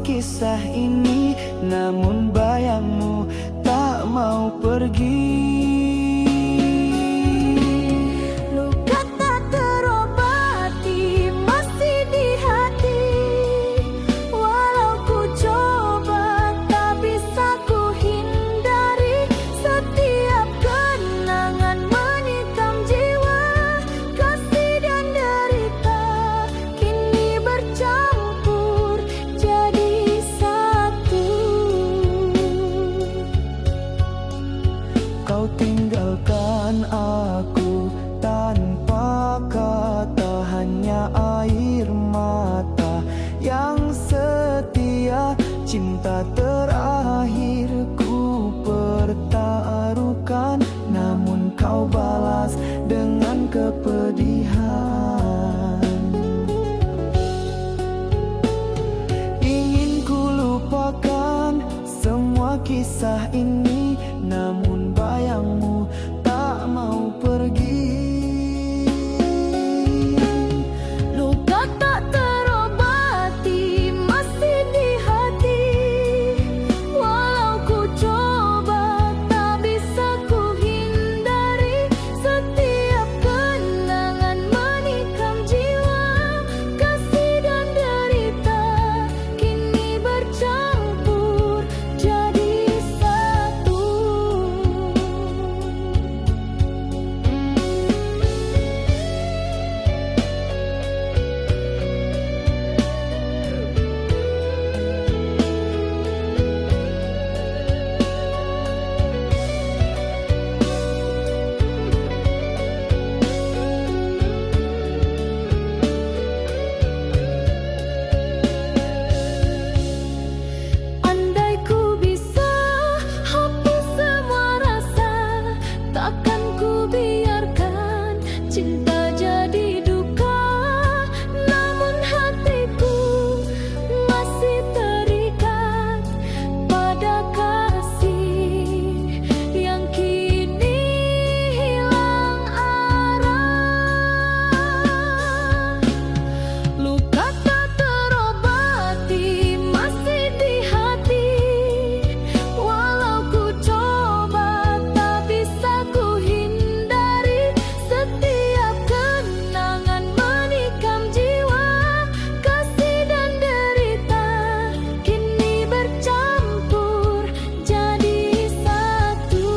kisah ini, namun bayangmu tak mau pergi. Luka tak terobati masih di hati, walau ku coba tak bisa ku hindari. Setiap kenangan menikam jiwa, kasih dan derita kini bercampur jadi satu. Kau tinggalkan aku tanpa kata, hanya air mata yang setia. Cinta terakhirku pertaruhkan, namun kau balas dengan kepedihan. Ingin ku lupakan semua kisah ini, namun bayangmu tak mau pergi. Luka tak terobati masih di hati, walau ku coba tak bisa ku hindari. Setiap kenangan menikam jiwa, kasih dan derita kini bercampur jadi satu. Andai ku bisa hapus semua rasa, takkan ku biarkan cinta jadi duka. Namun hatiku masih terikat pada kasih yang kini hilang arah. Luka tak terobati masih di hati, walau ku coba tak bisa ku hindari. Setiap kenangan menikam jiwa, kasih dan derita kini bercampur jadi satu.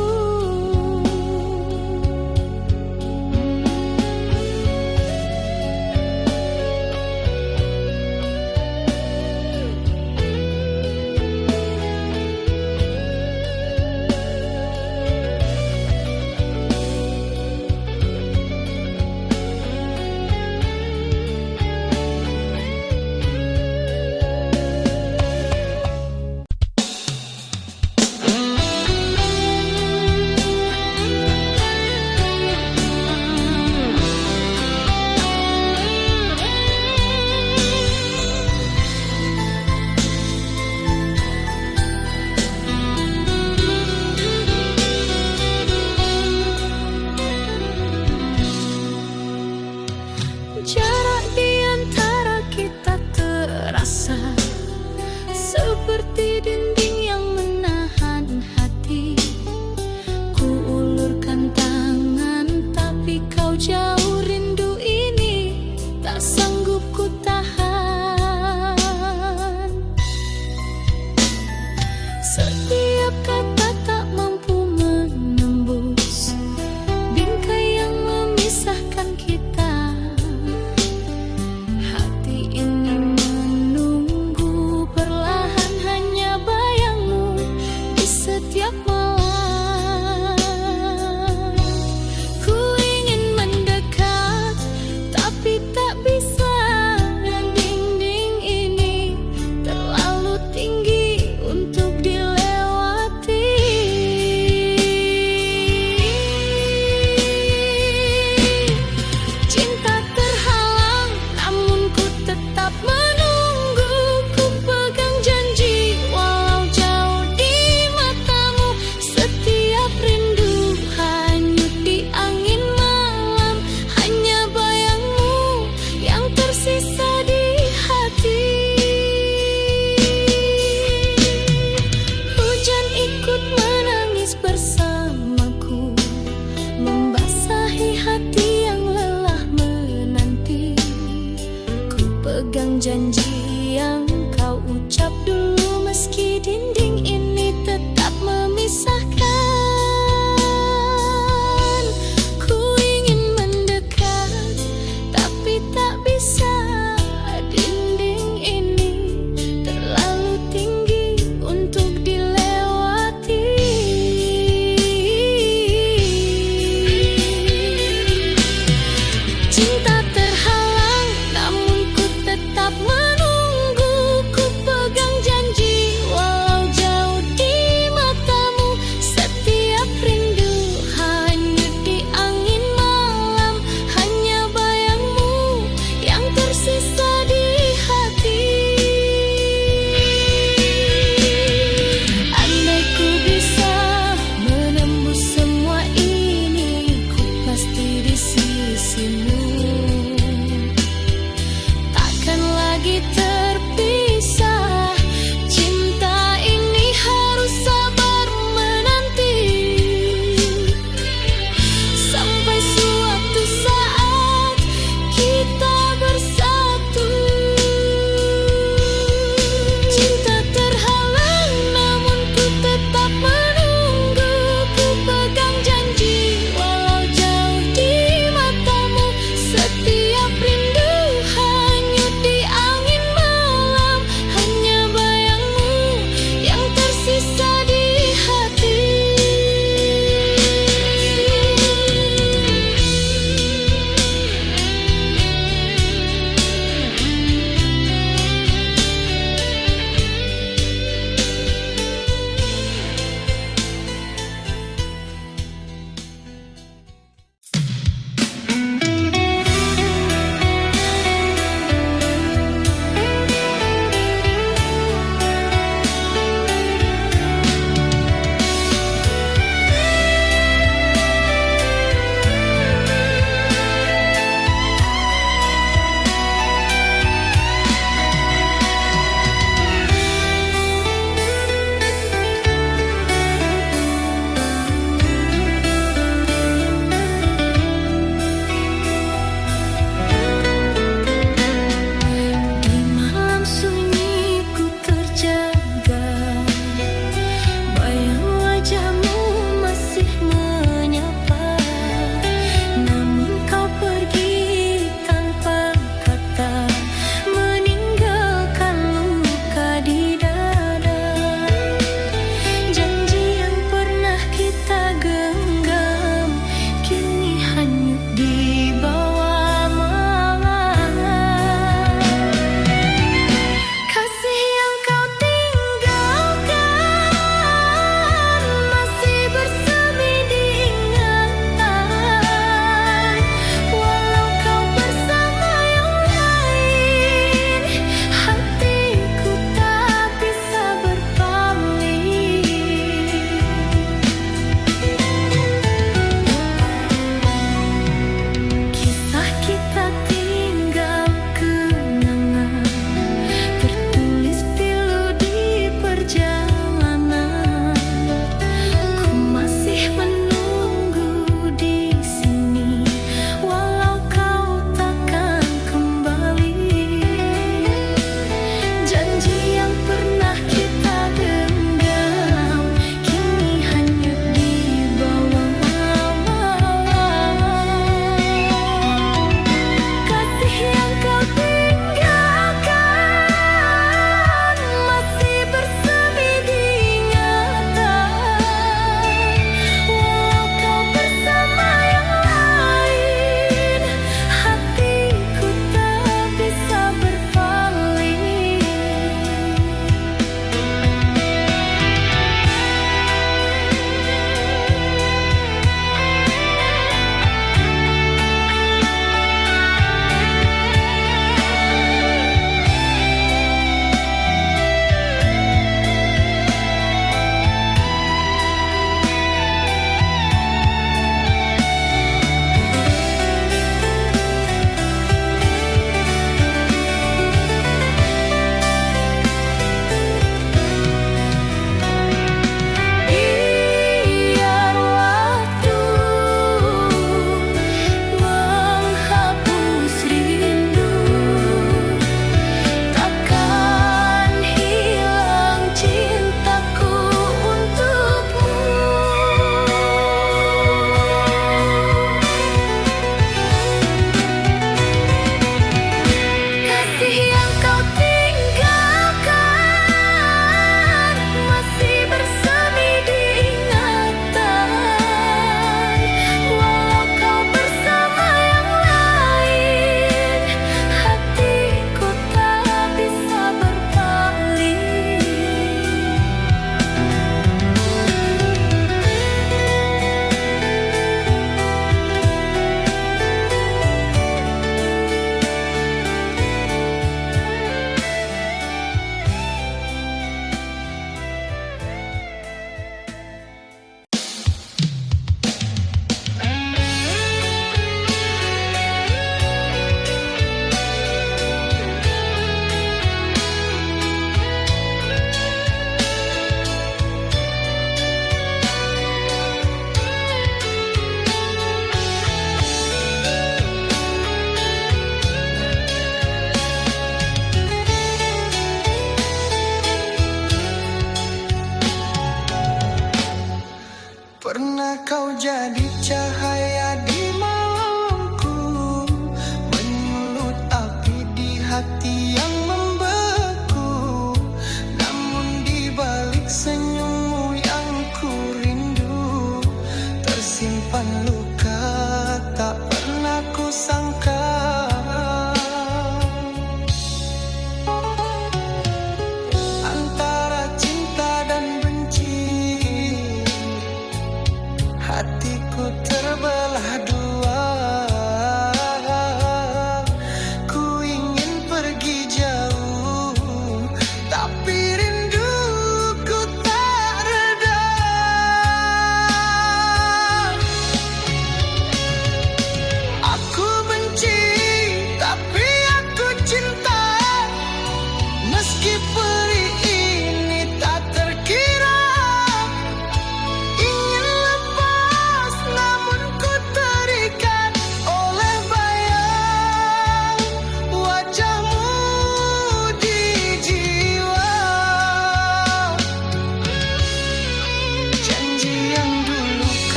Jarak di antara kita terasa seperti dinding yang menahan hati. Ku ulurkan tangan tapi kau jauh, rindu ini tak sanggup ku tahan. Setiap kata tak mampu menembus bingkai yang memisahkan kita. Hati ini menunggu perlahan hanya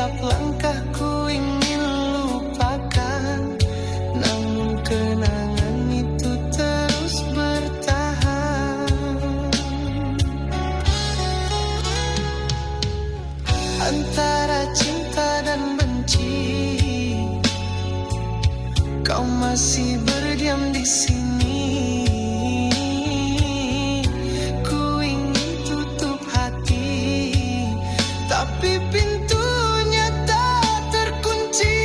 Setiap langkahku ingin lupakan, namun kenangan itu terus bertahan. Antara cinta dan benci, kau masih berdiam di sini. Ku ingin tutup hati, tapi pintunya tak terkunci.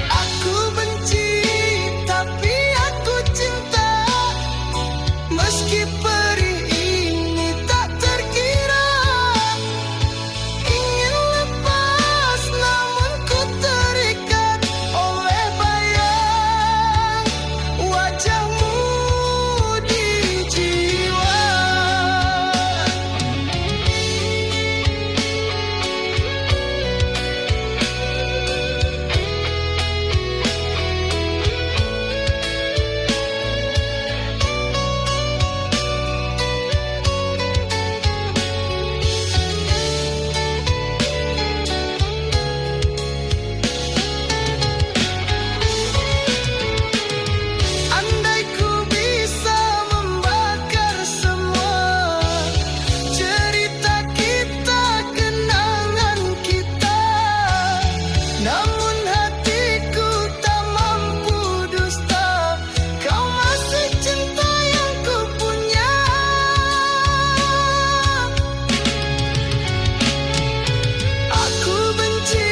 Aku benci, tapi aku cinta. Meski perih ini tak terkira, ingin lepas namun ku terikat oleh bayang wajahmu di jiwa. Andai ku bisa membakar semua cerita kita, kenangan kita, namun hatiku tak mampu dusta. Kau masih cinta yang ku punya. Aku benci,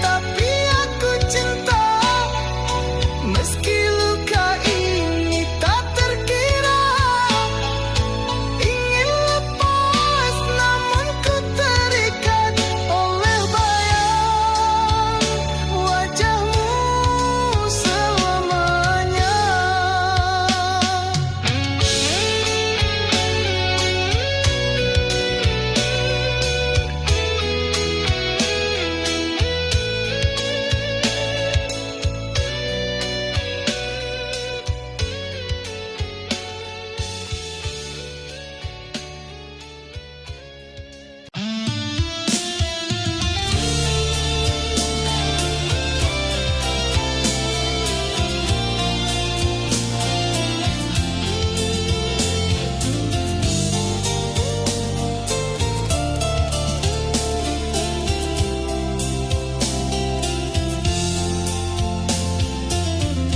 tapi aku cinta. Meski luka ini tak terkira, ingin lepas namun ku terikat oleh bayang wajahmu selamanya.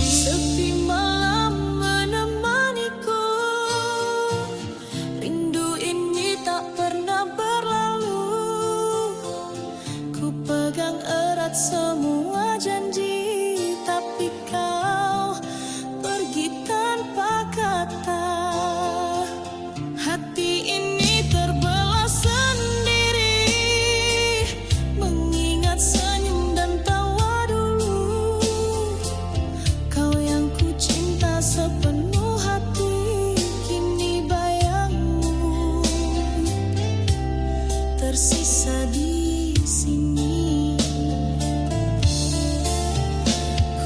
Sepi malam menemaniku, rindu ini tak pernah berlalu. Ku pegang erat semua janji, tapi kau pergi tanpa kata. Hati ini terbelah sendiri, mengingat senyum dan tawa dulu. Kau yang ku cinta sepenuh hati, kini bayangmu tersisa di sini.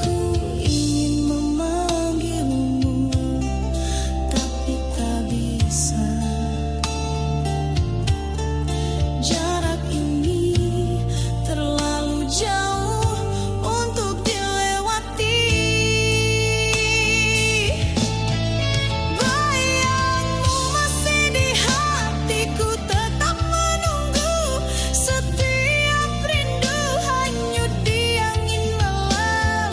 Ku ingin memanggilmu, tapi tak bisa. Jarak ini terlalu jauh untuk dilewati. Bayangmu masih di hatiku, tetap menunggu. Setiap rindu hanyut di angin malam.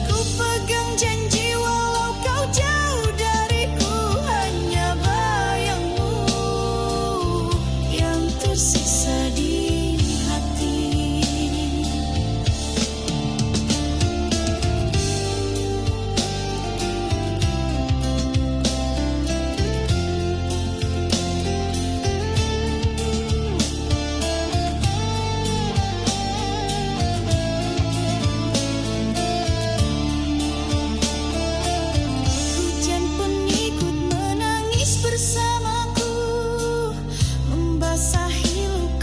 Ku pegang janji walau kau jauh dariku, hanya bayangmu yang tersisa di hati. Hujan pun ikut menangis bersamaku, membasahi luka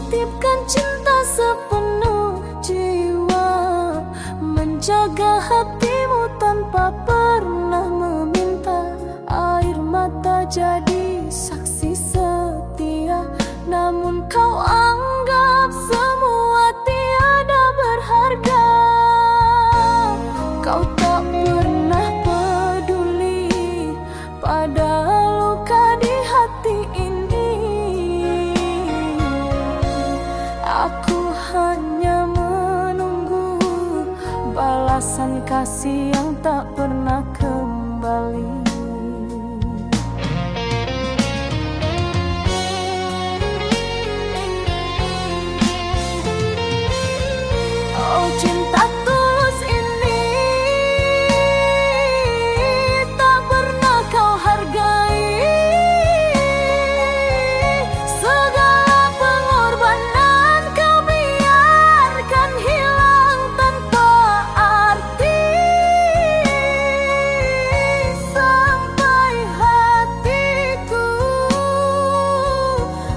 titipkan cinta sepenuh jiwa, menjaga hatimu tanpa pernah meminta. Air mata jadi saksi setia, namun kau anggap semua tiada berharga. Kau tak pernah peduli pada luka di hati ini. Aku hanya menunggu balasan kasih yang tak pernah kembali. Oh, cinta tulus ini tak pernah kau hargai. Segala pengorbanan kau biarkan hilang tanpa arti. Sampai hatiku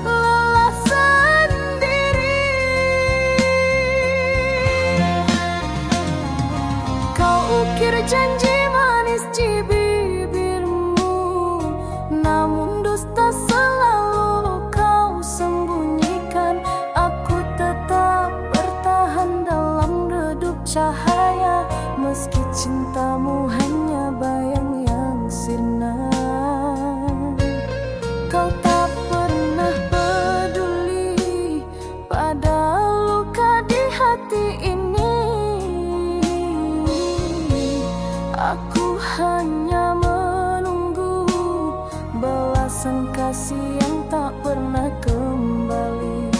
lelah sendiri. Kau ukir janji manis di bibirmu, namun dusta selalu kau sembunyikan. Aku tetap bertahan dalam redup cahaya, meski cintamu hanya bayang yang sirna. Kau tak pernah peduli pada luka di hati ini. Aku hanya menunggu balasan kasih yang tak pernah kembali.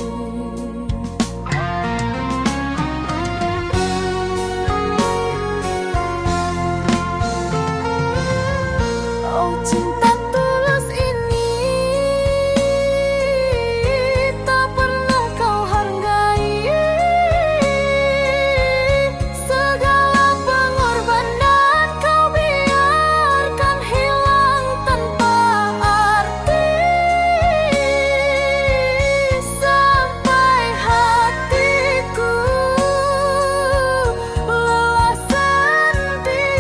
Oh, cinta tulus ini tak pernah kau hargai. Segala pengorbanan kau biarkan hilang tanpa arti. Sampai hatiku lelah sendiri.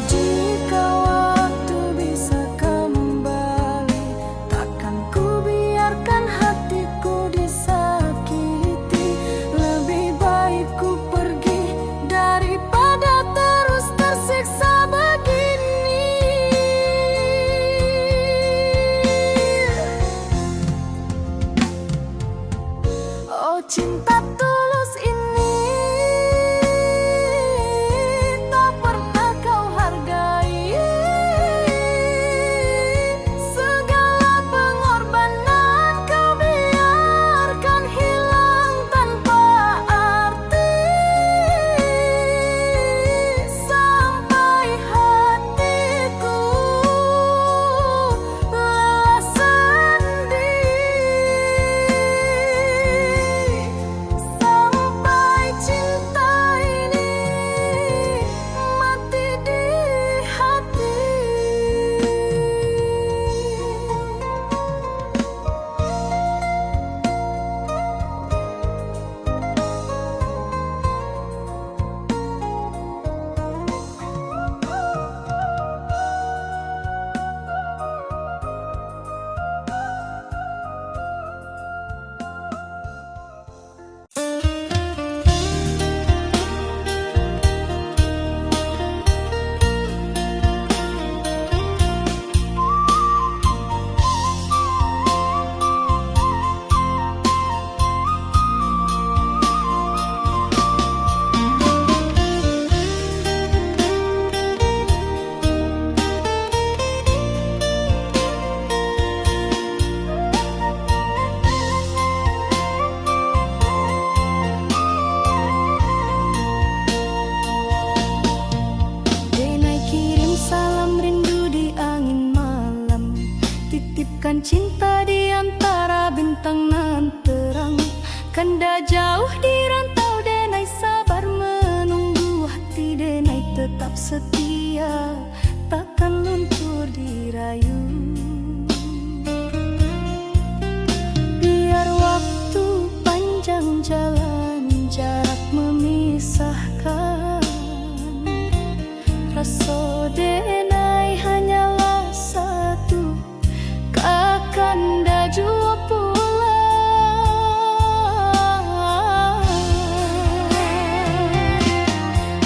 Jika waktu bisa kembali, takkan ku biarkan hatiku disakiti. Lebih baik ku pergi daripada terus tersiksa begini. Oh, cinta tulus ini tak pernah kau hargai. Segala pengorbanan kau biarkan hilang tanpa arti. Sampai hatiku lelah sendiri. Sampai cinta ini mati di hati. Denai kirim salam rindu di angin malam, titipkan cinta di antara bintang nan terang. Kanda jauh di rantau, Denai sabar menunggu. Hati Denai tetap setia, takkan luntur dirayu. jalan jarak memisahkan. Rasa denai hanyalah satu, kakanda jua pulang.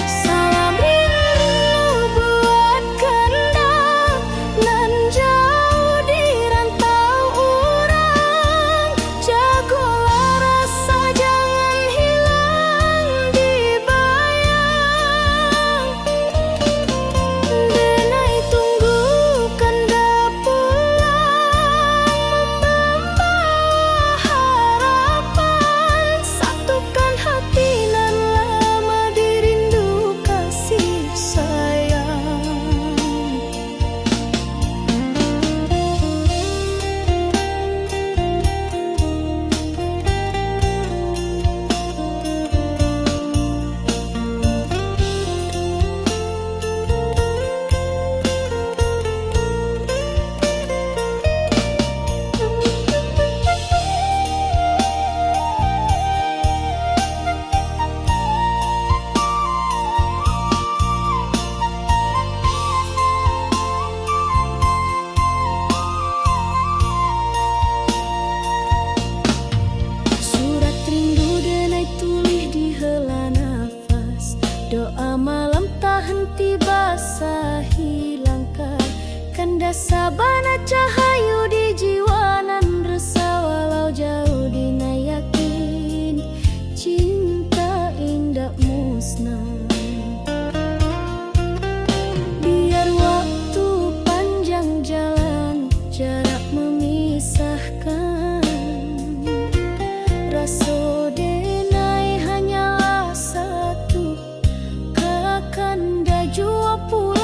Salam rindu buat kanda nan jauh di rantau urang. Jagolah rasa jangan hilang di bayang. Denai tunggu kanda pulang, membawa harapan. Satukan hati nan lama dirindu kasih sayang. Surat rindu denai tulis di hela nafas. Doa malam tak henti basahi langkah. Kanda sabana cahayu di jiwa nan resah. Walau jauh dina yakin cinta indah musnah. Biar waktu panjang jalan jarak memisahkan. Rasa denai hanyalah satu, kakanda jua pulang.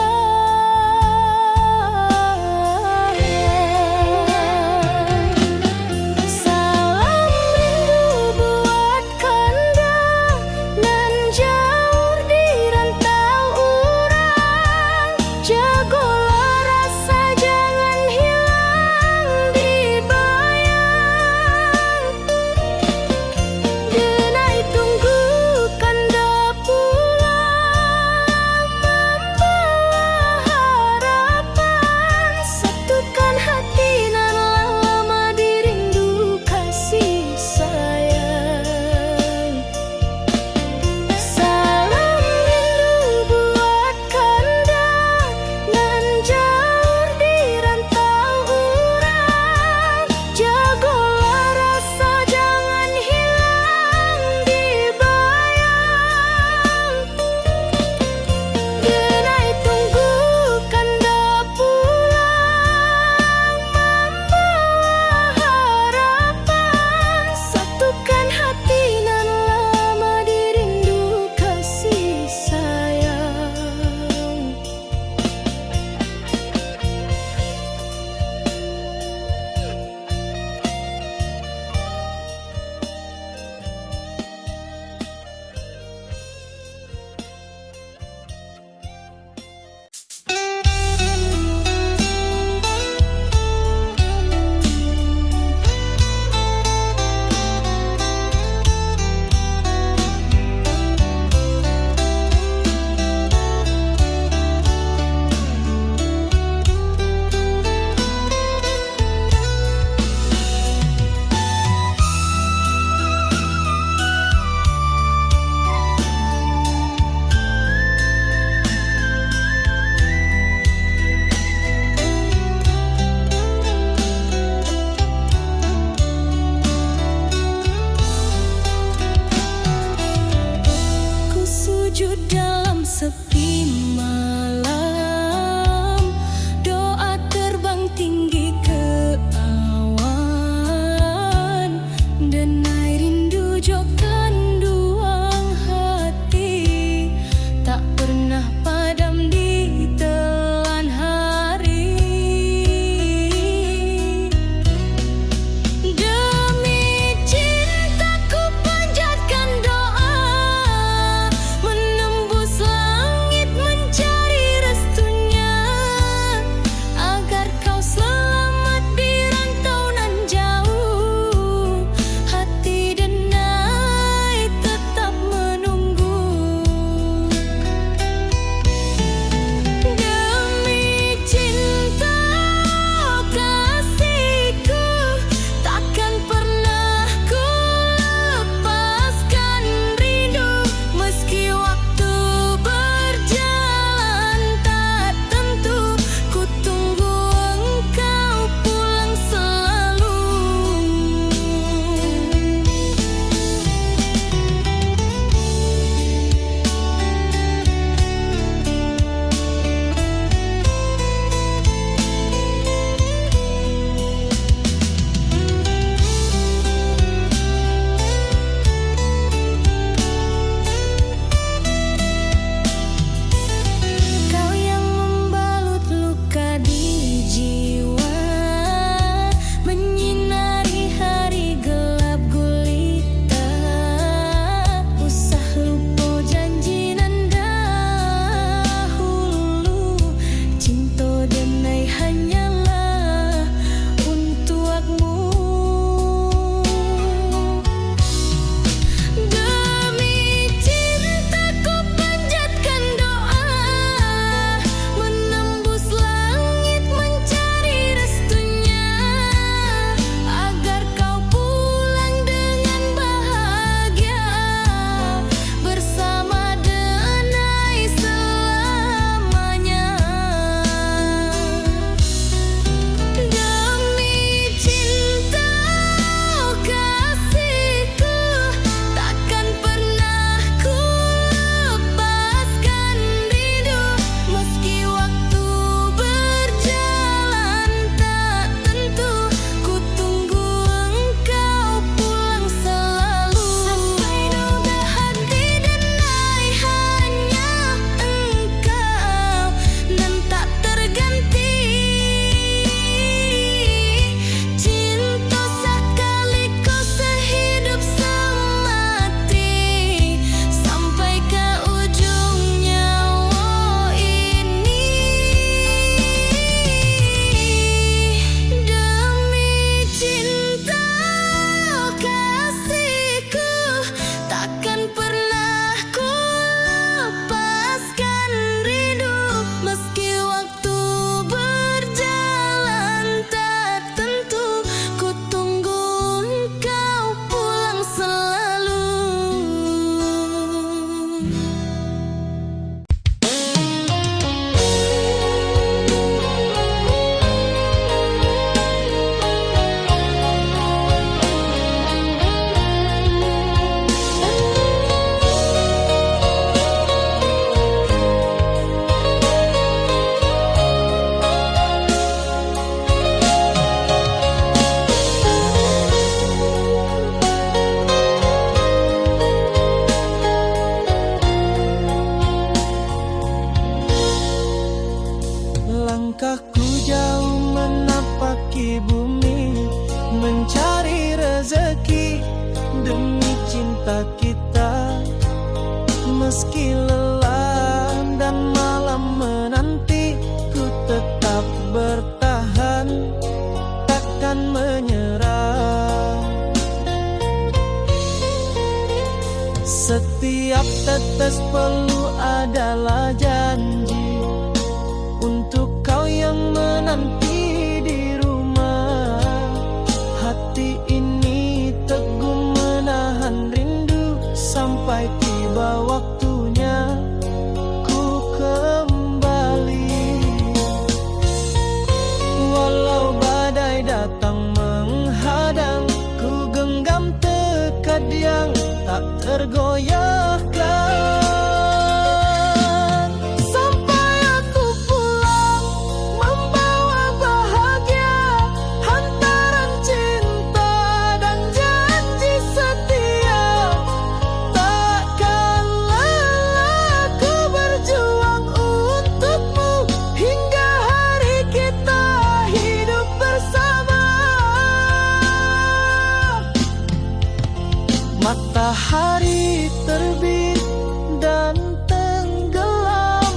Langkahku jauh menapaki bumi, mencari rezeki demi cinta kita. Meski lelah dan malam menanti, ku tetap bertahan, takkan menyerah. Setiap tetes peluh adalah janji untuk kau yang menanti di rumah. Hati ini teguh menahan rindu sampai tiba waktunya ku kembali. Walau badai datang menghadang, ku genggam tekad yang tak tergoyahkan. Matahari terbit dan tenggelam,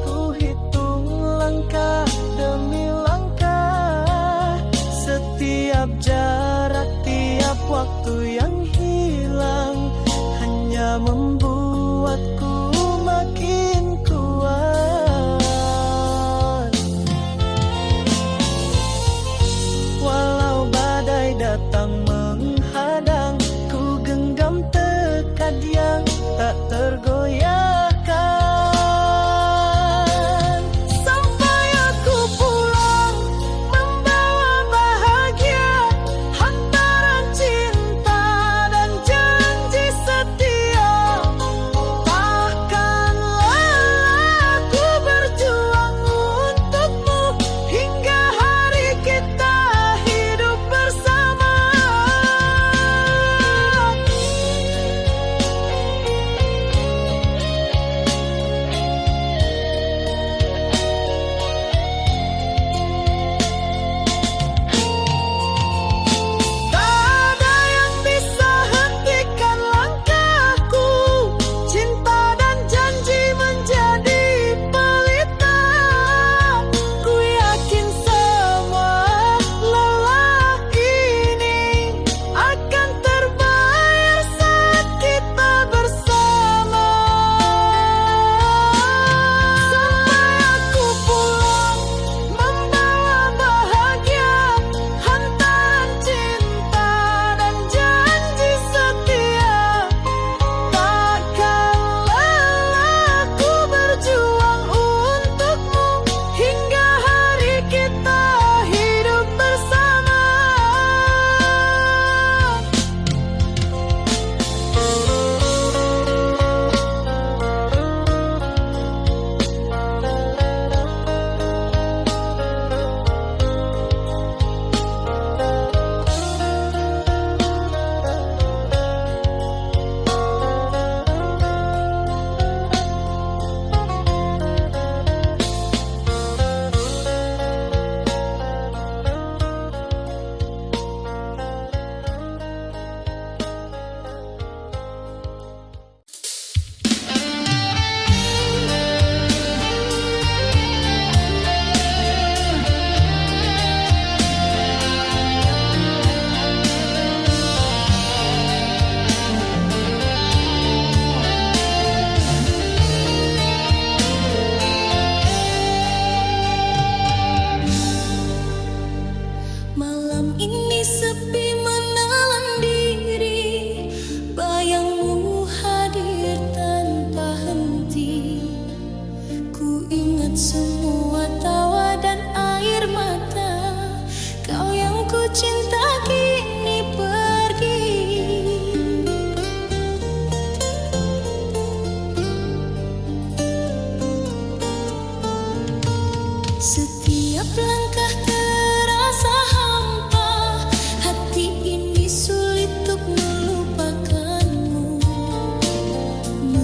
ku hitung langkah demi langkah. Setiap jarak, tiap waktu yang hilang hanya membuatku makin kuat. Walau badai datang menghadang, genggam tekad yang tak tergoyahkan. Sampai aku pulang membawa bahagia, hantaran cinta dan janji setia. Takkanlah aku berjuang untukmu hingga hari kita hidup bersama.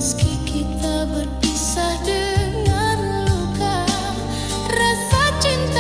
Meski kita berpisah dengan luka, rasa cinta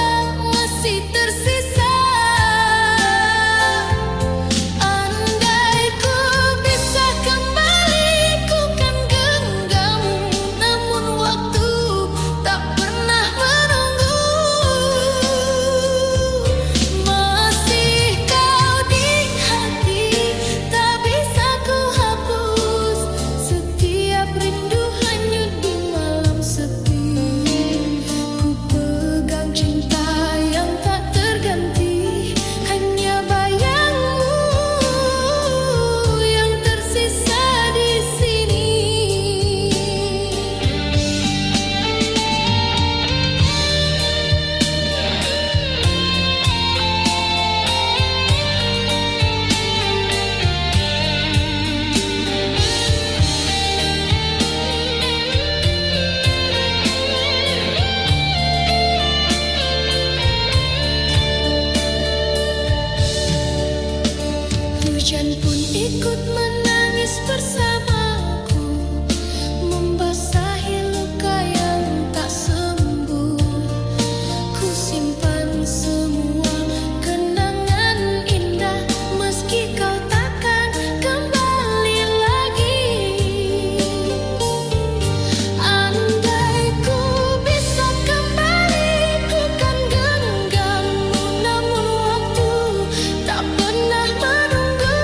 ikut menangis bersamaku, membasahi luka yang tak sembuh. Ku simpan semua kenangan indah, meski kau takkan kembali lagi. Andai ku bisa kembali, ku kan genggammu, namun waktu tak pernah menunggu.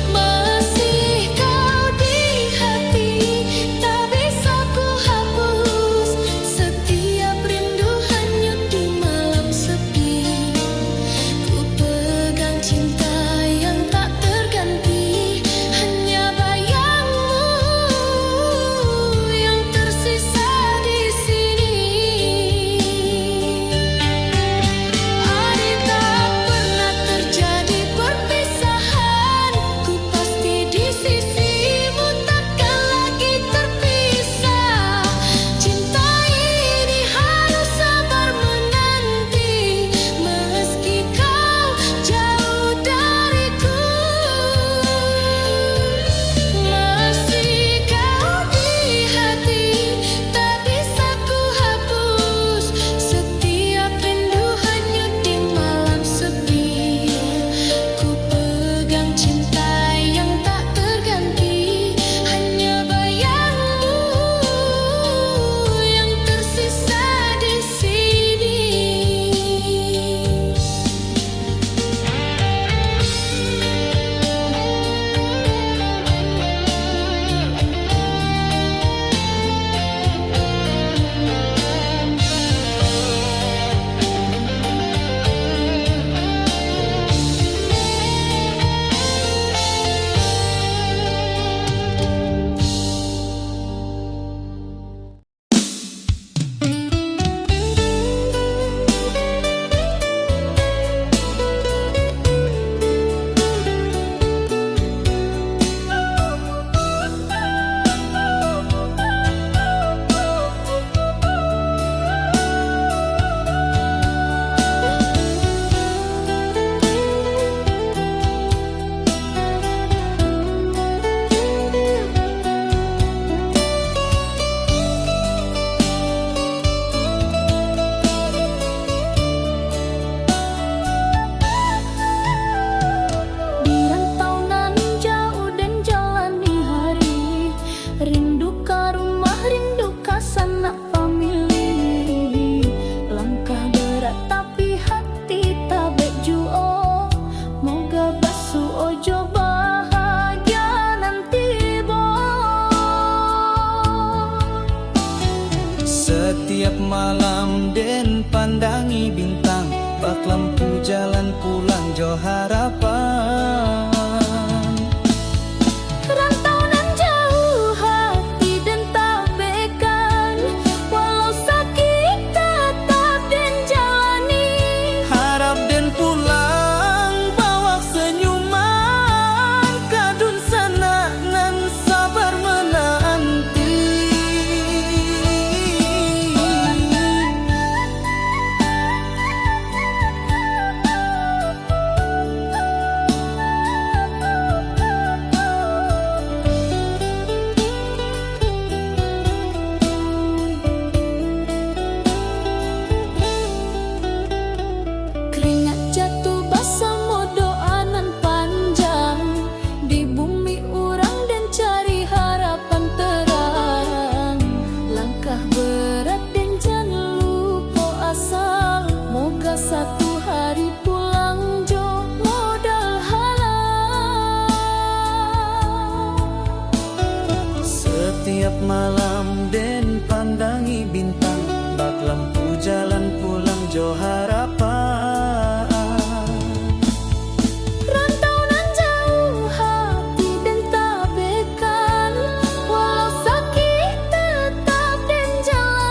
Masih kau di hati, tak bisa ku hapus. Setiap rindu hanyut di malam sepi. Ku pegang cinta yang tak terganti, hanya bayangmu yang tersisa di sini. Andai tak pernah terjadi perpisahan, ku pasti di sisimu, takkan lagi terpisah. Cinta ini harus sabar menanti, meski kau jauh dariku. Masih kau di hati, tak bisa ku hapus. Setiap rindu hanyut di malam sepi. Ku pegang cinta yang tak terganti, hanya bayangmu yang tersisa di sini. Di rantau nan jauh dan jalani hari, rindu ka rumah, rindu ka sanak famili. Langkah berat tapi hati tabek juo, moga basuh ojo bahagia nanti boy. Setiap malam den pandangi bintang, bak lampu jalan pulang jo harapan. Rantau nan jauh hati dan tabekkan, walau sakit tetap dan jalani. Harap den pulang bawa senyuman, kadun sana nan sabar menanti. Keringat jatuh basah mo doa nan panjang, di bumi urang dan cari harapan terang. Langkah berat dan jangan lupa asal, moga satu hari pulang jo modal halal. Setiap malam den pandangi bintang, bak lampu jalan pulang jo harapan. Rantau nan jauh hati dan tabekkan, walau sakit tetap dan jalani.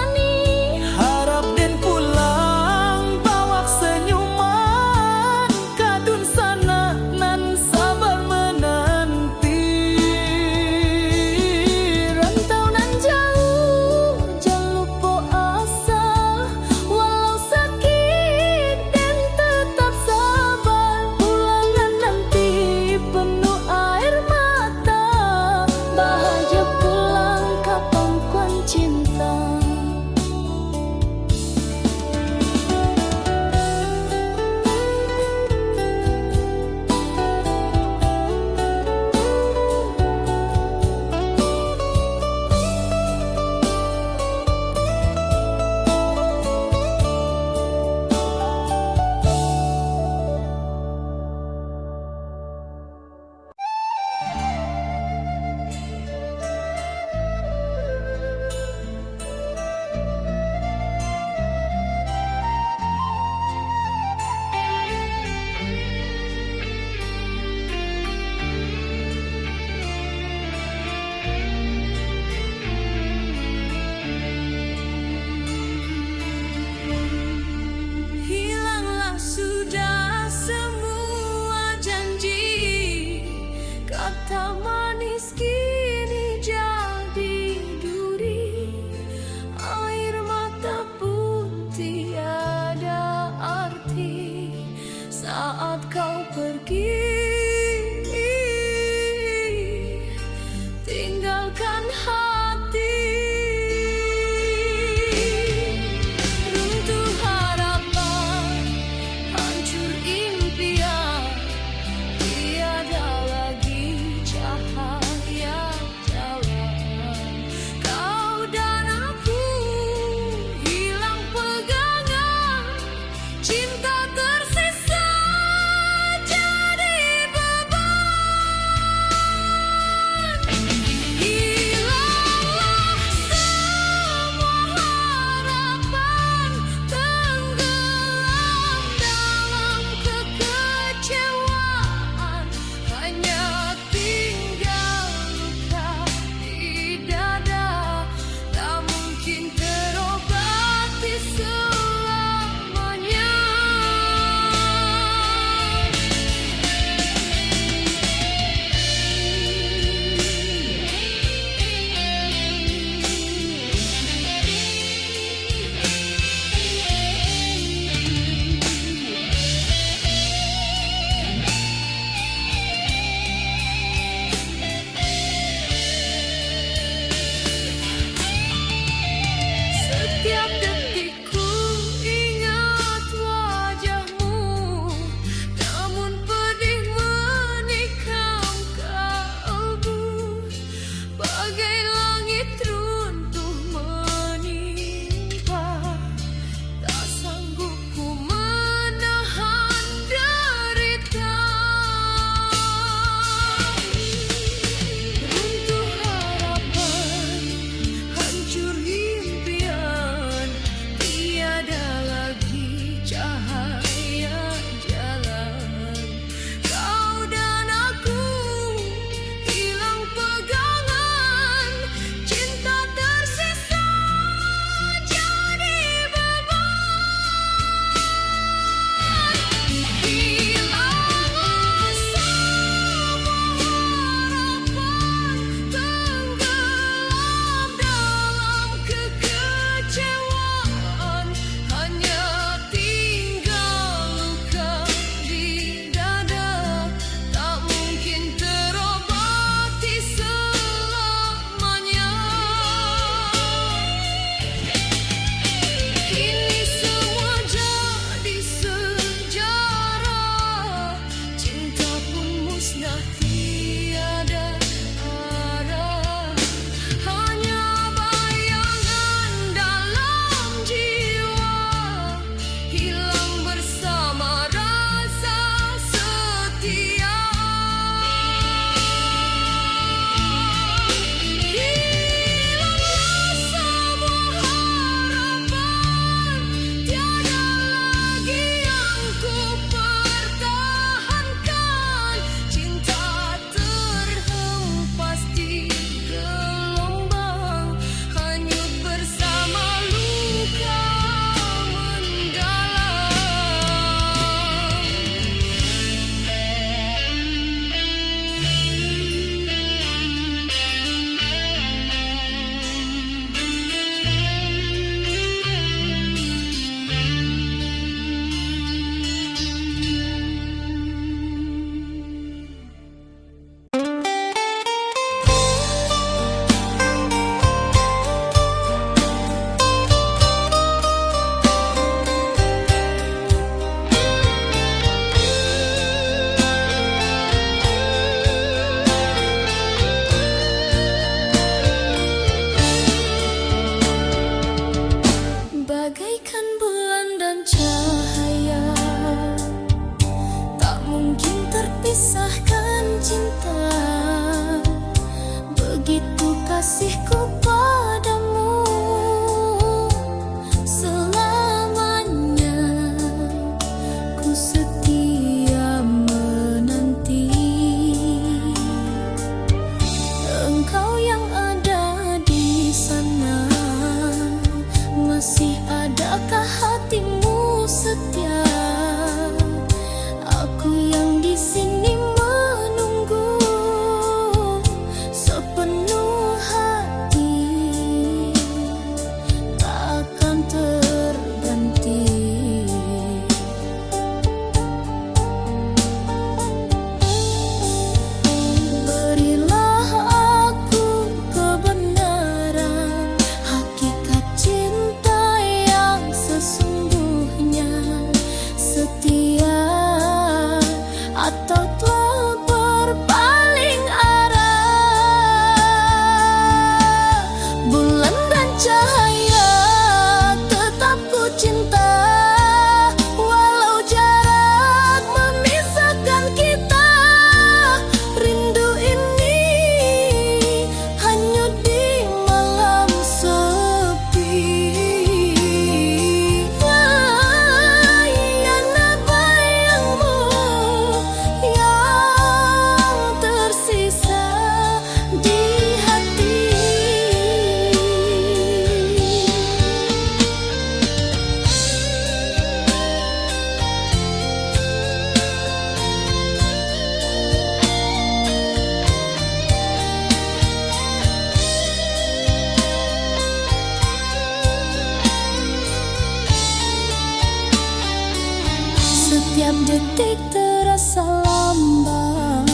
Detik terasa lambat,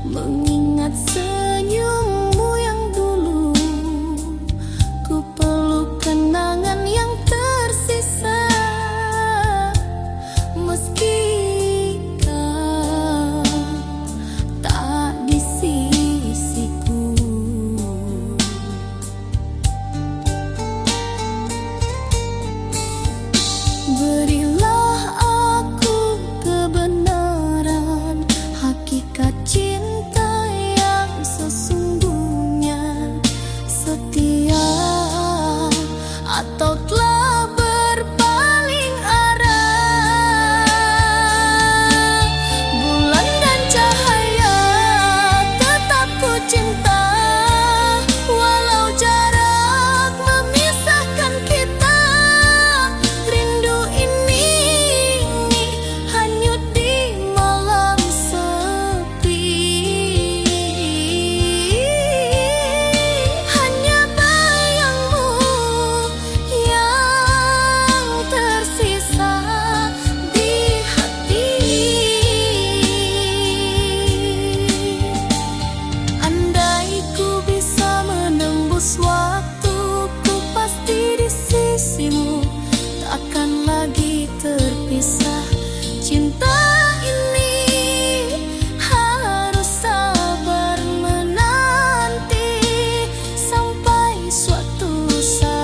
mengingat senyummu yang dulu. Ku peluk kenangan yang tersisa, meski kau tak di sisiku. Berilah aku kebenaran, hakikat cinta yang sesungguhnya. Setia atau telah berpaling arah, bulan dan cahaya tetap ku cinta, walau jarak memisahkan kita. Rindu ini hanyut di malam sepi, hanya bayangmu yang tersisa di hati. Andai ku bisa menembus waktu, ku pasti di sisimu, tak akan lagi terpisah. Cinta ini harus sabar menanti sampai suatu saat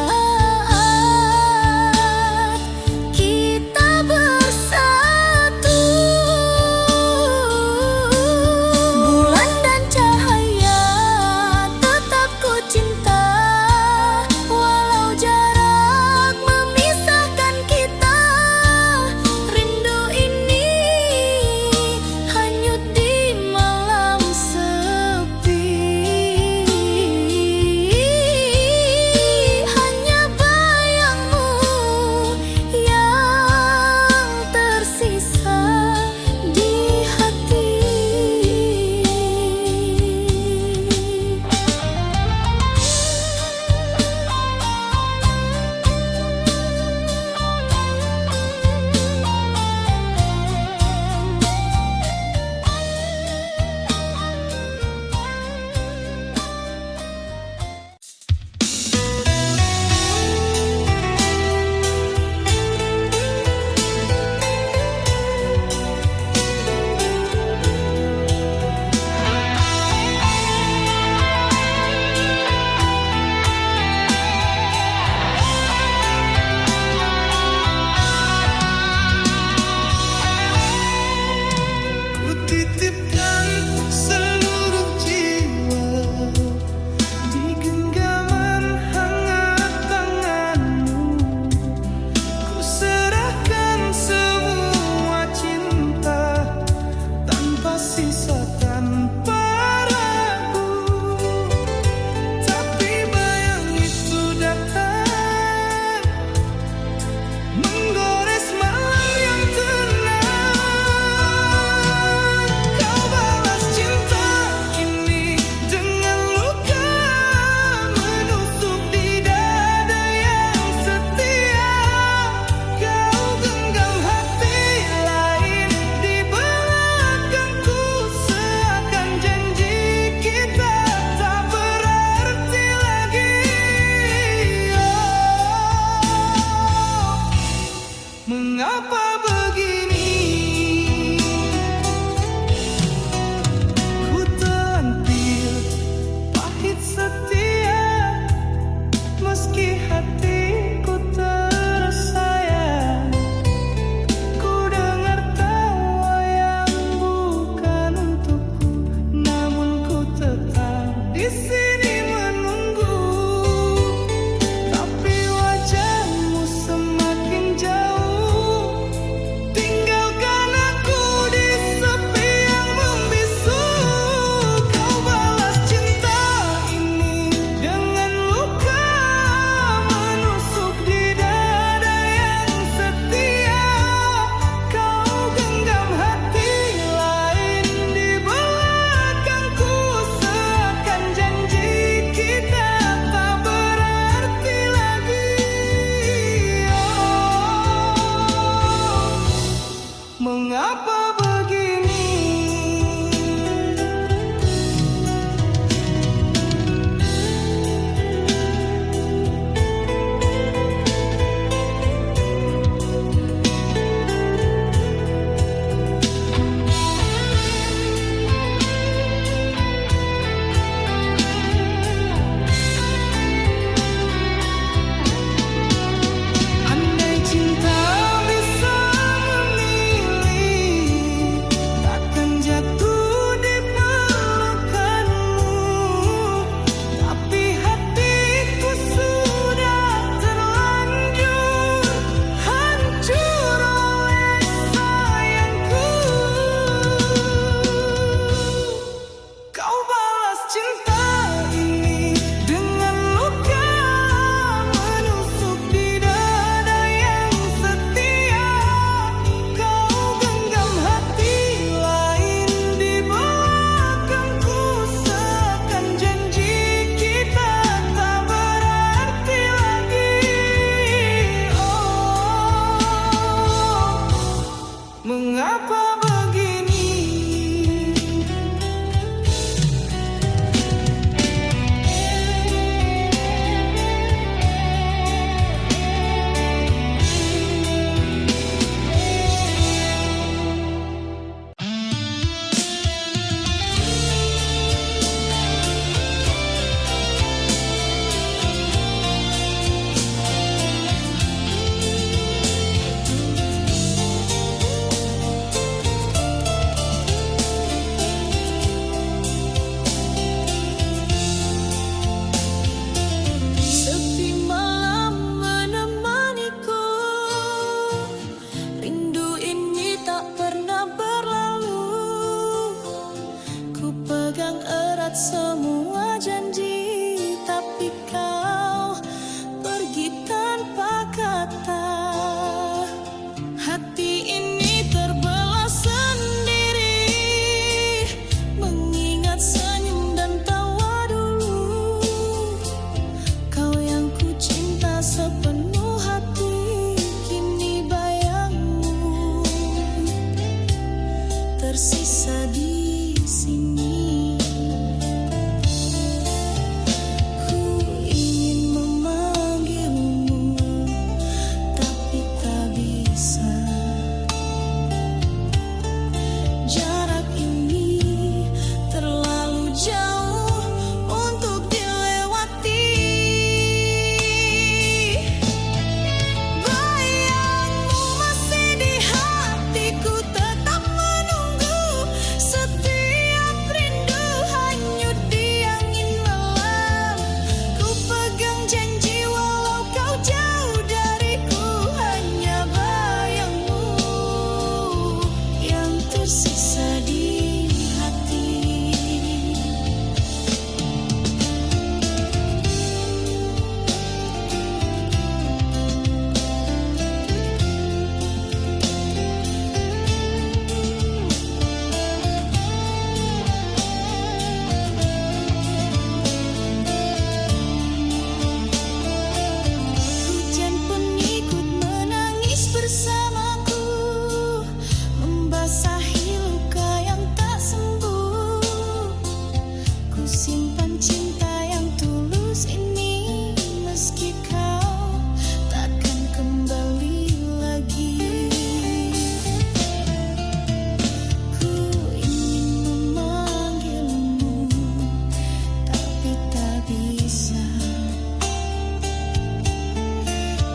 kita bersatu. Bulan dan cahaya tetap ku cinta, walau jarak memisahkan kita.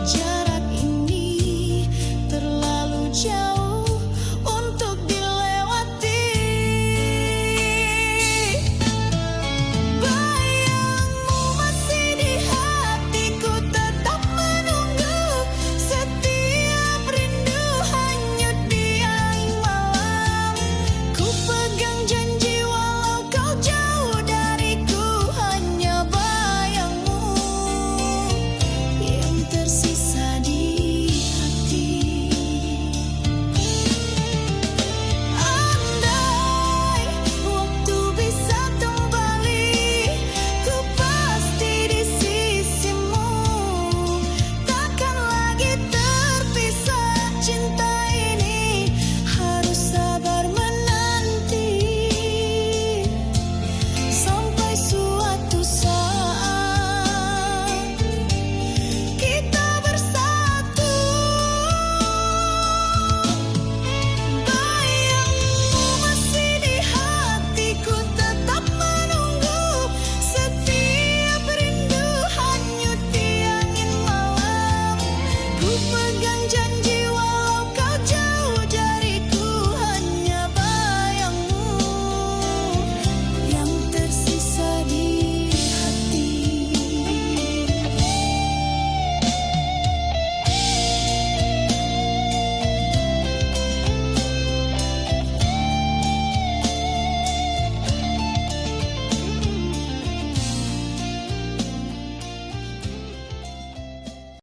Jangan